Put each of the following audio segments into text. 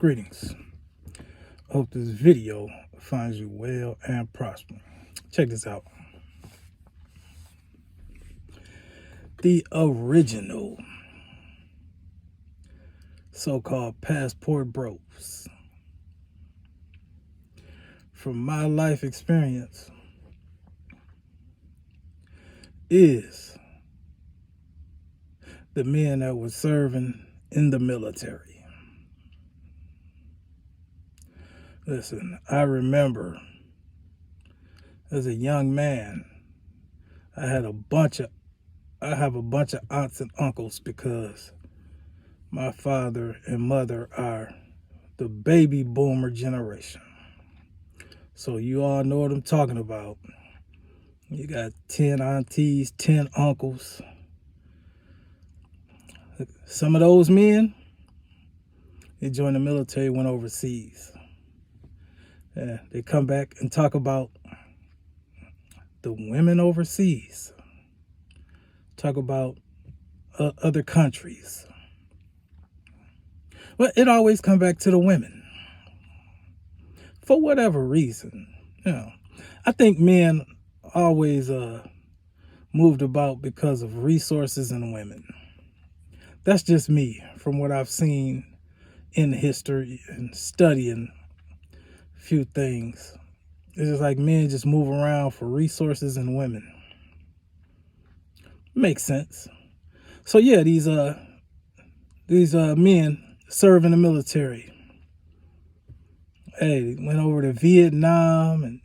Greetings. Hope this video finds you well and prospering. Check this out. The original so-called passport bros. From my life experience is the men that were serving in the military. Listen, I remember as a young man, I have a bunch of aunts and uncles because my father and mother are the baby boomer generation. So you all know what I'm talking about. You got 10 aunties, 10 uncles. Some of those men, they joined the military, went overseas. They come back and talk about the women overseas. Talk about other countries. Well, it always comes back to the women. For whatever reason. I think men always moved about because of resources and women. That's just me from what I've seen in history and studying few things. It's just like men just move around for resources and women. Makes sense. So yeah, these men serve in the military. They went over to Vietnam, and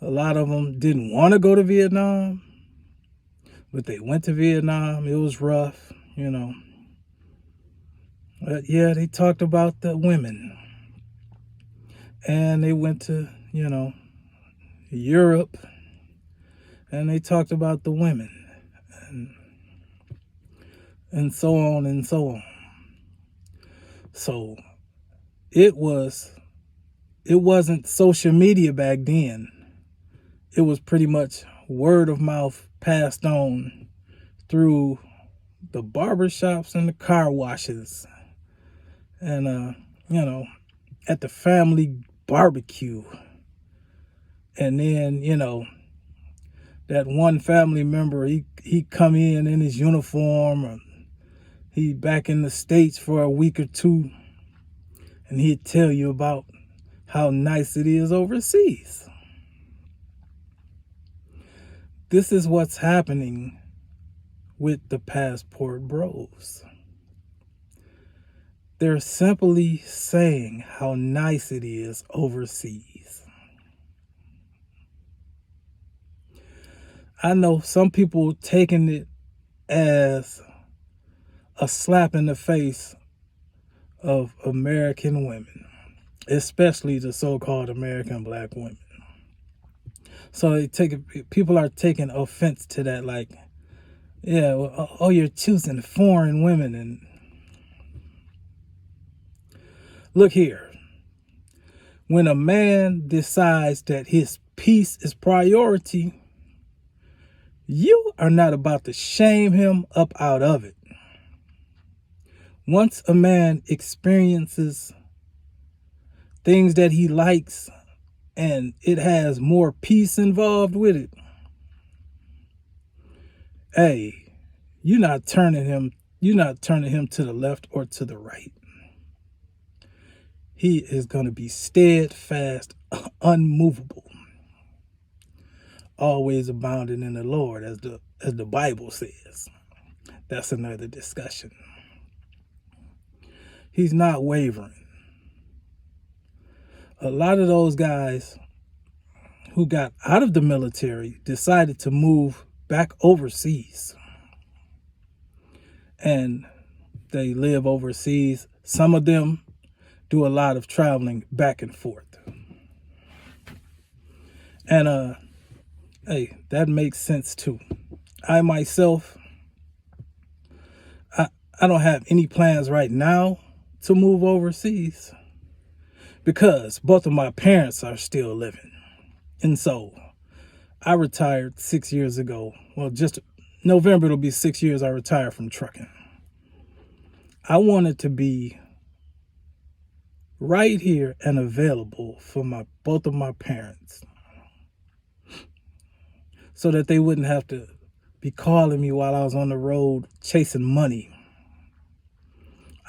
a lot of them didn't want to go to Vietnam, but they went to Vietnam. It was rough, But yeah, they talked about the women. And they went to, Europe, and they talked about the women, and so on and so on. So it wasn't social media back then. It was pretty much word of mouth passed on through the barbershops and the car washes, and at the family barbecue. And then, that one family member, he come in his uniform, or he back in the States for a week or two, and he'd tell you about how nice it is overseas. This is what's happening with the passport bros. They're simply saying how nice it is overseas. I know some people taking it as a slap in the face of American women, especially the so-called American black women. So people are taking offense to that, like, yeah, well, oh, you're choosing foreign women. And look here, when a man decides that his peace is priority, you are not about to shame him up out of it. Once a man experiences things that he likes and it has more peace involved with it, hey, you're not turning him to the left or to the right. He is going to be steadfast, unmovable, always abounding in the Lord, as the Bible says. That's another discussion. He's not wavering. A lot of those guys who got out of the military decided to move back overseas. And they live overseas. Some of them do a lot of traveling back and forth. And hey, that makes sense too. I myself, I don't have any plans right now to move overseas because both of my parents are still living. And so I retired 6 years ago. Well, just November, it'll be 6 years I retired from trucking. I wanted to be right here and available for both of my parents, so that they wouldn't have to be calling me while I was on the road chasing money.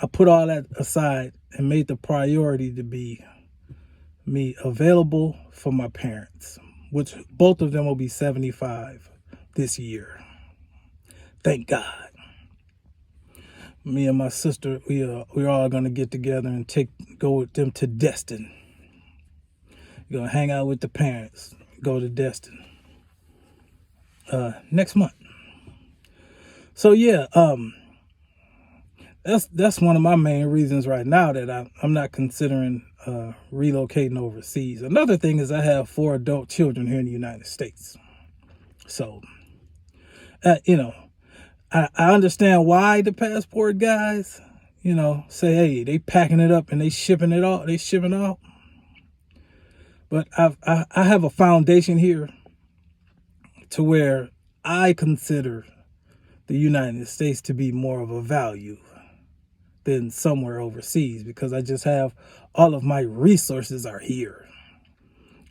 I put all that aside and made the priority to be me available for my parents, which both of them will be 75 this year. Thank God. Me and my sister, we're all gonna get together and go with them to Destin. We're gonna hang out with the parents, go to Destin next month. So yeah, that's one of my main reasons right now that I'm not considering relocating overseas. Another thing is I have 4 adult children here in the United States. So, I understand why the passport guys, say, hey, they packing it up and they shipping off. But I have a foundation here to where I consider the United States to be more of a value than somewhere overseas, because I just have all of my resources are here.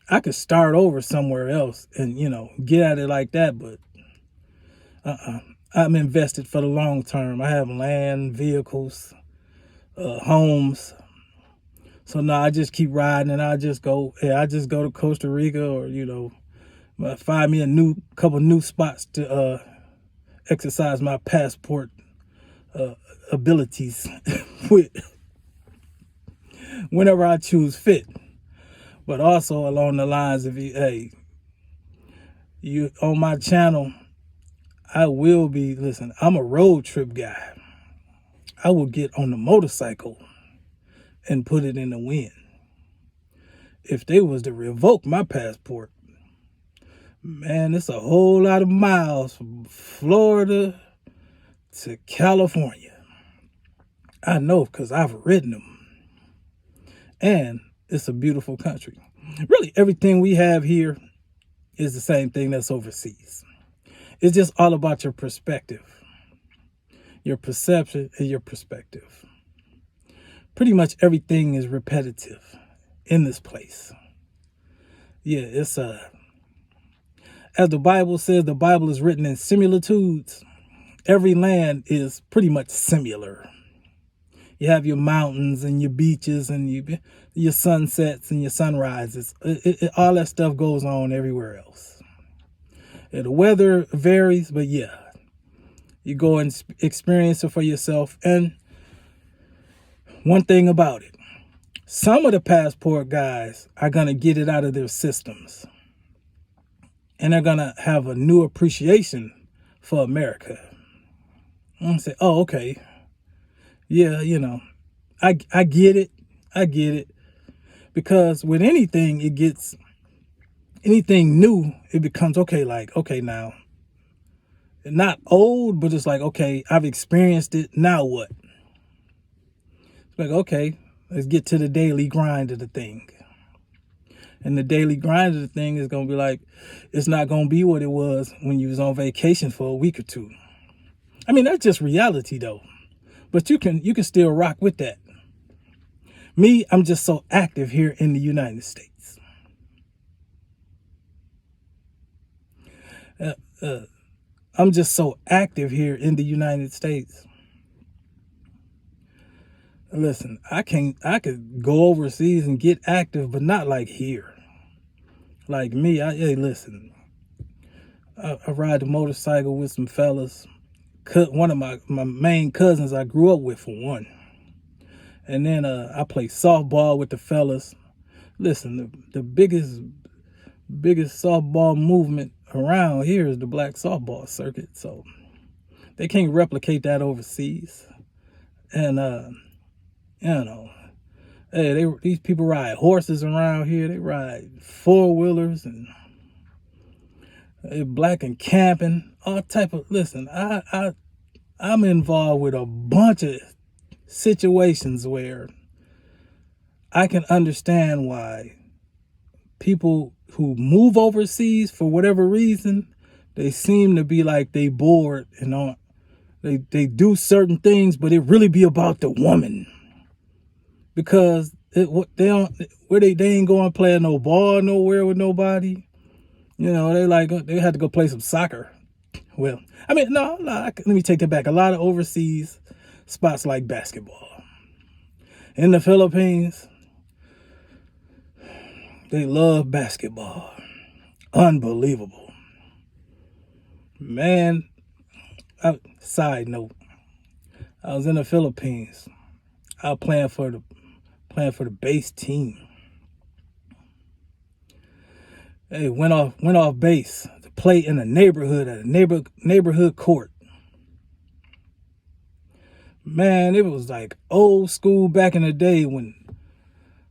I could start over somewhere else and, get at it like that, but I'm invested for the long term. I have land, vehicles, homes. So now I just keep riding, and I just go to Costa Rica, or, find me a couple new spots to exercise my passport abilities with whenever I choose fit. But also along the lines of, you on my channel, I will be, listen, I'm a road trip guy. I will get on the motorcycle and put it in the wind. If they was to revoke my passport, man, it's a whole lot of miles from Florida to California. I know, because I've ridden them. And it's a beautiful country. Really, everything we have here is the same thing that's overseas. It's just all about your perspective, your perception, and your perspective. Pretty much everything is repetitive in this place. Yeah, it's as the Bible says, the Bible is written in similitudes. Every land is pretty much similar. You have your mountains and your beaches and your sunsets and your sunrises. All that stuff goes on everywhere else. The weather varies, but yeah, you go and experience it for yourself. And one thing about it, some of the passport guys are going to get it out of their systems, and they're going to have a new appreciation for America. And say, oh, okay. Yeah, I get it. I get it. Because with anything, anything new, it becomes, okay, now, not old, but it's like, okay, I've experienced it. Now what? It's like, okay, let's get to the daily grind of the thing. And the daily grind of the thing is going to be like, it's not going to be what it was when you was on vacation for a week or two. I mean, that's just reality though. But you can still rock with that. Me, I'm just so active here in the United States. I'm just so active here in the United States. Listen, I could go overseas and get active, but not like here. Like me, hey, listen, I ride the motorcycle with some fellas. One of my main cousins I grew up with, for one. And then I play softball with the fellas. Listen, the biggest softball movement around here is the black softball circuit. So they can't replicate that overseas. And hey, these people ride horses around here. They ride 4-wheelers, and they black and camping, all type of. Listen, I'm involved with a bunch of situations where I can understand why people who move overseas for whatever reason, they seem to be like they bored and they do certain things, but it really be about the woman. Because They don't, where they ain't going playing no ball nowhere with nobody. You know, they had to go play some soccer. Well, I mean, no, let me take that back. A lot of overseas spots like basketball. In the Philippines, they love basketball. Unbelievable. Man, side note, I was in the Philippines. I was playing for the base team. Hey, went off base to play in a neighborhood at a neighborhood court. Man, it was like old school back in the day when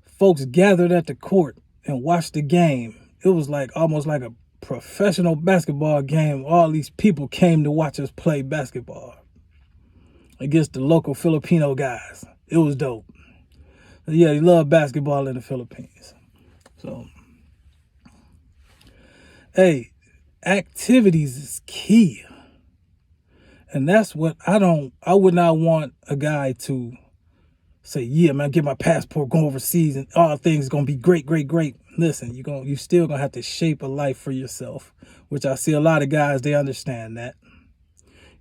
folks gathered at the court and watched the game. It was like almost like a professional basketball game. All these people came to watch us play basketball against the local Filipino guys. It was dope. Yeah, they love basketball in the Philippines. So, hey, activities is key. And that's what I would not want a guy to say, yeah, man, get my passport, go overseas, and all things gonna be great, great, great. Listen, you still gonna have to shape a life for yourself, which I see a lot of guys, they understand that.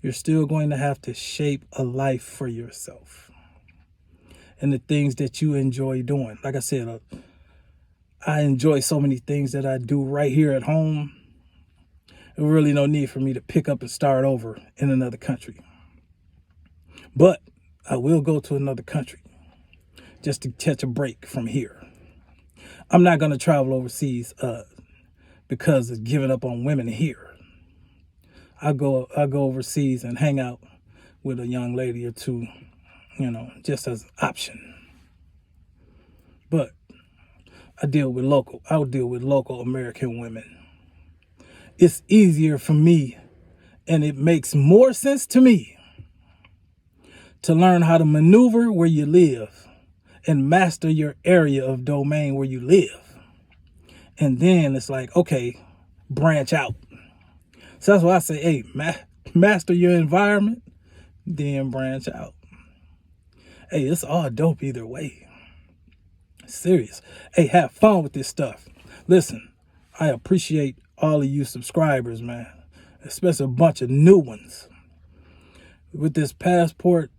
You're still going to have to shape a life for yourself and the things that you enjoy doing. Like I said, I enjoy so many things that I do right here at home. There's really no need for me to pick up and start over in another country. But I will go to another country just to catch a break from here. I'm not going to travel overseas because of giving up on women here. I go overseas and hang out with a young lady or two, just as an option. But I would deal with local American women. It's easier for me, and it makes more sense to me to learn how to maneuver where you live and master your area of domain where you live. And then it's like, okay, branch out. So that's why I say, hey, master your environment, then branch out. Hey, it's all dope either way. Serious. Hey, have fun with this stuff. Listen, I appreciate all of you subscribers, man, especially a bunch of new ones. With this passport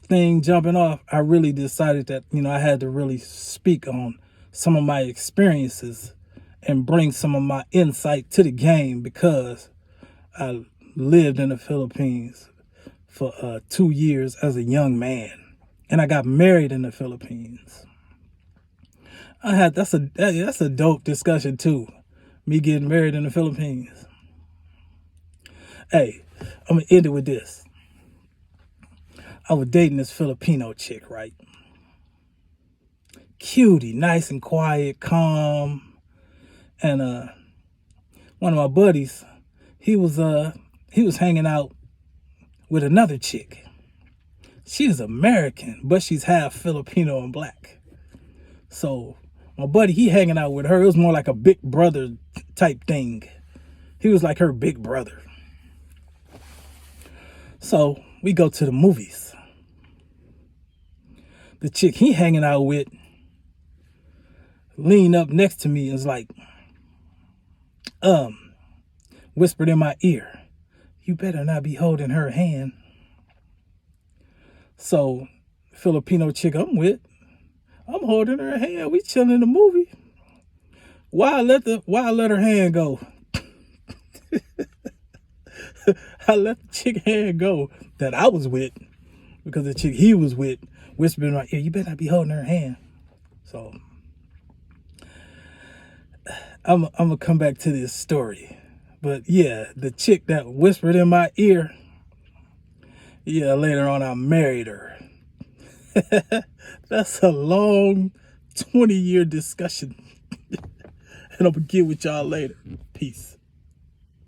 thing jumping off, I really decided that, I had to really speak on some of my experiences and bring some of my insight to the game because I lived in the Philippines for 2 years as a young man, and I got married in the Philippines. That's a dope discussion too. Me getting married in the Philippines. Hey, I'm gonna end it with this. I was dating this Filipino chick, right? Cutie, nice and quiet, calm, and one of my buddies, he was hanging out with another chick. She's American, but she's half Filipino and black. So my buddy, he hanging out with her. It was more like a big brother type thing. He was like her big brother. So we go to the movies. The chick he hanging out with leaned up next to me and was like, whispered in my ear, you better not be holding her hand. So Filipino chick I'm holding her hand. We chilling in the movie. Why I let her hand go? I let the chick hand go that I was with because the chick he was with whispered in my ear, you better not be holding her hand. So I'm gonna come back to this story. But yeah, the chick that whispered in my ear, yeah, later on I married her. That's a long 20-year discussion. And I'm gonna get with y'all later. Peace.